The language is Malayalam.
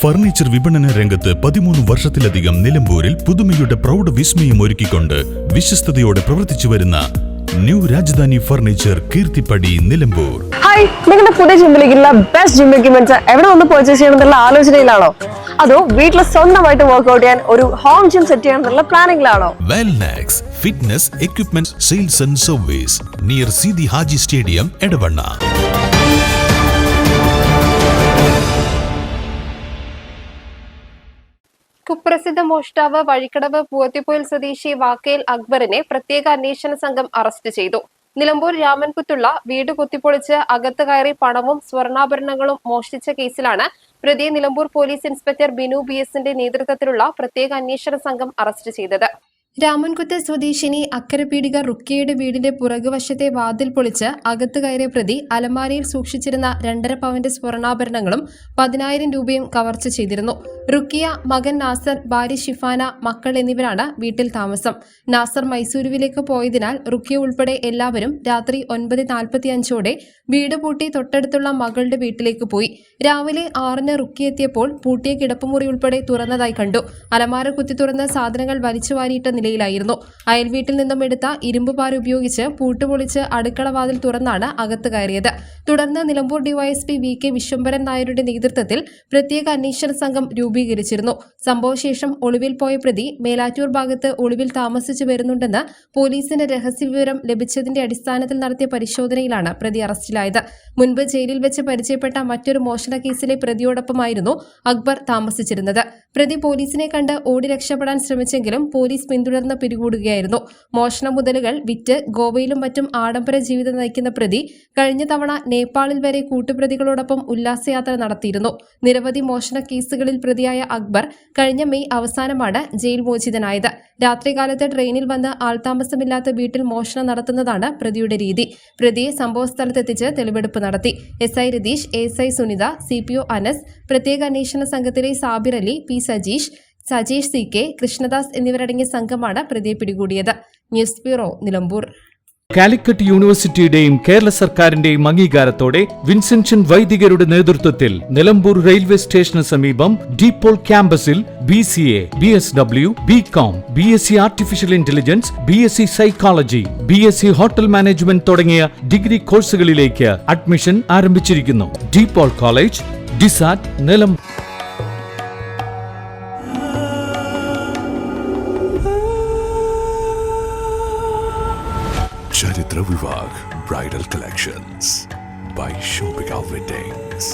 ഫർണിച്ചർ വിപണന രംഗത്ത് 13 വർഷത്തിലധികം നിലമ്പൂരിൽ പുതുമയുടെ പ്രൗഢ വിസ്മയം ഒരുക്കിക്കൊണ്ട് വിശ്വസ്തയോടെ പ്രവർത്തിച്ചു വരുന്ന new Rajadhani furniture Keerthippadi Nilambur. Hi, നിങ്ങളുടെ പുതിയ ജിമ്മിലേക്കുള്ള ബെസ്റ്റ് ജിം എക്യുപ്മെന്റ്സ് എവിടെ വന്ന് പർച്ചേസ് ചെയ്യണമെന്നുള്ള ആലോചനയിലാണോ? അതോ വീട്ടിൽ സ്വന്തമായിട്ട് വർക്ക്ഔട്ട് ചെയ്യാൻ ഒരു ഹോം ജിം സെറ്റ് ചെയ്യാനുള്ള പ്ലാനിംഗിലാണോ? Wellnex fitness equipment sales and service near Seethi Haji stadium Edavanna. കുപ്രസിദ്ധ മോഷ്ടാവ് വഴിക്കടവ് പൂവത്തിപ്പൊയിൽ സ്വദേശി വാക്കയിൽ അക്ബറിനെ പ്രത്യേക അന്വേഷണ സംഘം അറസ്റ്റ് ചെയ്തു. നിലമ്പൂർ രാമൻകുത്തുള്ള വീട് കുത്തിപ്പൊളിച്ച് അകത്ത് കയറി പണവും സ്വർണ്ണാഭരണങ്ങളും മോഷ്ടിച്ച കേസിലാണ് പ്രതിയെ Nilambur police inspector Binu BS നേതൃത്വത്തിലുള്ള പ്രത്യേക അന്വേഷണ സംഘം അറസ്റ്റ് ചെയ്തത്. രാമൻകുത്ത് സ്വദേശിനി അക്കരപീടിക റുക്കിയയുടെ വീടിന്റെ പുറകുവശത്തെ വാതിൽ പൊളിച്ച് അകത്ത് കയറിയ പ്രതി അലമാരയിൽ സൂക്ഷിച്ചിരുന്ന 2.5 പവന്റെ സ്വർണ്ണാഭരണങ്ങളും 10,000 രൂപയും കവർച്ച ചെയ്തിരുന്നു. റുക്കിയ, മകൻ നാസർ, ഭാര്യ ഷിഫാന, മക്കൾ എന്നിവരാണ് വീട്ടിൽ താമസം. നാസർ മൈസൂരുവിലേക്ക് പോയതിനാൽ റുക്കിയ ഉൾപ്പെടെ എല്ലാവരും രാത്രി 9:45 വീട് പൂട്ടി തൊട്ടടുത്തുള്ള മകളുടെ വീട്ടിലേക്ക് പോയി. രാവിലെ 6 റുക്കിയ എത്തിയപ്പോൾ പൂട്ടിയ കിടപ്പുമുറി ഉൾപ്പെടെ തുറന്നതായി കണ്ടു. അലമാര കുത്തി തുറന്ന് സാധനങ്ങൾ വലിച്ചു വാരിയിട്ട നിലയിലായിരുന്നു. അയൽവീട്ടിൽ നിന്നും എടുത്ത ഇരുമ്പുപാര ഉപയോഗിച്ച് പൂട്ടുപൊളിച്ച് അടുക്കള വാതിൽ തുറന്നാണ് അകത്ത് കയറിയത്. തുടർന്ന് നിലമ്പൂർ DYSP VK വിശ്വംഭരൻ നായരുടെ നേതൃത്വത്തിൽ പ്രത്യേക അന്വേഷണ സംഘം രൂപീകരിച്ചിരുന്നു. സംഭവശേഷം ഒളിവിൽ പോയ പ്രതി മേലാറ്റൂർ ഭാഗത്ത് ഒളിവിൽ താമസിച്ചു വരുന്നുണ്ടെന്ന് പോലീസിന് രഹസ്യവിവരം ലഭിച്ചതിന്റെ അടിസ്ഥാനത്തിൽ നടത്തിയ പരിശോധനയിലാണ് പ്രതി അറസ്റ്റിലായത്. മുൻപ് ജയിലിൽ വെച്ച് പരിചയപ്പെട്ട മറ്റൊരു മോഷണ കേസിലെ പ്രതിയോടൊപ്പമായിരുന്നു അക്ബർ താമസിച്ചിരുന്നത്. പ്രതി പോലീസിനെ കണ്ട് ഓടി രക്ഷപ്പെടാൻ ശ്രമിച്ചെങ്കിലും പോലീസ് പിന്തുടർന്ന് പിടികൂടുകയായിരുന്നു. മോഷണ മുതലുകൾ വിറ്റ് ഗോവയിലും മറ്റും ആഡംബര ജീവിതം നയിക്കുന്ന പ്രതി കഴിഞ്ഞ തവണ നേപ്പാളിൽ വരെ കൂട്ടുപ്രതികളോടൊപ്പം ഉല്ലാസയാത്ര നടത്തിയിരുന്നു. നിരവധി മോഷണ കേസുകളിൽ പ്രതിയായ അക്ബർ കഴിഞ്ഞ മെയ് അവസാനമാണ് ജയിൽ മോചിതനായത്. രാത്രികാലത്ത് ട്രെയിനിൽ വന്ന് ആൾതാമസമില്ലാത്ത വീട്ടിൽ മോഷണം നടത്തുന്നതാണ് പ്രതിയുടെ രീതി. പ്രതിയെ സംഭവസ്ഥലത്തെത്തിച്ച് തെളിവെടുപ്പ് നടത്തി. SI Ratheesh, ASI Sunitha, CPO Anas, പ്രത്യേക അന്വേഷണ സംഘത്തിലെ സാബിർ അലി, P സജീഷ് CK, കൃഷ്ണദാസ് എന്നിവരടങ്ങിയ സംഘമാണ് പ്രതിയെ പിടികൂടിയത്. News bureau, Nilambur. കാലിക്കറ്റ് യൂണിവേഴ്സിറ്റിയുടെയും കേരള സർക്കാരിന്റെയും അംഗീകാരത്തോടെ വിൻസെൻഷൻ വൈദികരുടെ നേതൃത്വത്തിൽ നിലമ്പൂർ റെയിൽവേ സ്റ്റേഷന് സമീപം ഡീപോൾ ക്യാമ്പസിൽ BCA, BSW, BCom, BSc artificial intelligence, BSc psychology, BSc hotel management തുടങ്ങിയ ഡിഗ്രി കോഴ്സുകളിലേക്ക് അഡ്മിഷൻ ആരംഭിച്ചിരിക്കുന്നു. De Paul college, DiSAT, Nilambur. Charitra Vivag Bridal Collections by Shobhika Weddings.